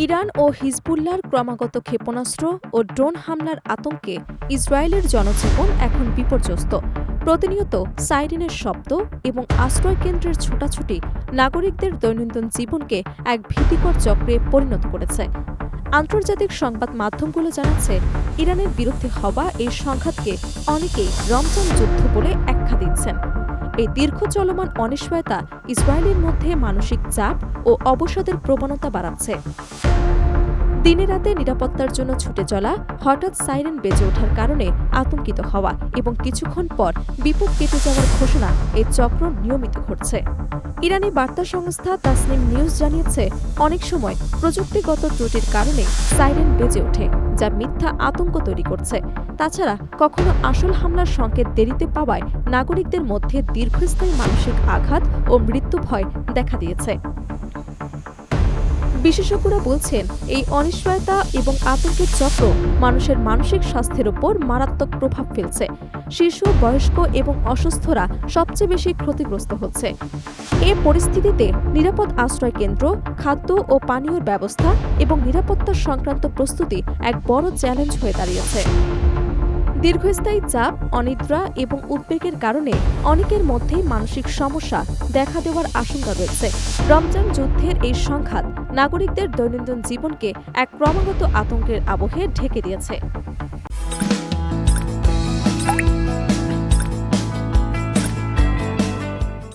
Iran ও হিজবুল্লাহর ক্রমাগত ক্ষেপণাস্ত্র ও drone হামলার আতঙ্কে ইসরায়েলের জনজীবন এখন বিপর্যস্ত। প্রতিনিয়ত সাইরেনের শব্দ এবং আশ্রয়কেন্দ্রের ছোটাছুটি নাগরিকদের দৈনন্দিন জীবনকে এক ভীতিকর চক্রে পরিণত করেছে। আন্তর্জাতিক সংবাদ মাধ্যমগুলো জানাচ্ছে, ইরানের বিরুদ্ধে হওয়া এই সংঘাতকে অনেকেই রমজান যুদ্ধ বলে আখ্যা দিচ্ছেন। এই দীর্ঘ চলমান অনিশ্চয়তা ইসরায়েলের মধ্যে মানসিক চাপ ও অবসাদের প্রবণতা বাড়াচ্ছে। দিনে রাতে নিরাপত্তার জন্য ছুটে চলা, হঠাৎ সাইরেন বেজে ওঠার কারণে আতঙ্কিত হওয়া এবং কিছুক্ষণ পর বিপদ কেটে যাওয়ার ঘোষণা এই চক্র নিয়মিত ঘটছে। ইরানি বার্তা সংস্থা তাসনিম নিউজ জানিয়েছে, অনেক সময় প্রযুক্তিগত ত্রুটির কারণে সাইরেন বেজে ওঠে, যা মিথ্যা আতঙ্ক তৈরি করছে। তাছাড়া কখনো আসল হামলার সংকেত দেরিতে পাওয়ায় নাগরিকদের মধ্যে দীর্ঘস্থায়ী মানসিক আঘাত ও মৃত্যু ভয় দেখা দিয়েছে। বিশেষজ্ঞরা বলছেন, এই অনিশ্চয়তা এবং আতঙ্কের চক্র মানুষের মানসিক স্বাস্থ্যের উপর মারাত্মক প্রভাব ফেলছে। শিশু, বয়স্ক এবং অসুস্থরা সবচেয়ে বেশি ক্ষতিগ্রস্ত হচ্ছে। এ পরিস্থিতিতে নিরাপদ আশ্রয়কেন্দ্র, খাদ্য ও পানীয়র ব্যবস্থা এবং নিরাপত্তা সংক্রান্ত প্রস্তুতি এক বড় চ্যালেঞ্জ হয়ে দাঁড়িয়েছে। দীর্ঘস্থায়ী চাপ, অনিদ্রা এবং উদ্বেগের কারণে অনেকের মধ্যেই মানসিক সমস্যা দেখা দেওয়ার আশঙ্কা রয়েছে। রমজান যুদ্ধের এই সংঘাত নাগরিকদের দৈনন্দিন জীবনকে এক ক্রমাগত আতঙ্কের আবহে ঢেকে দিয়েছে।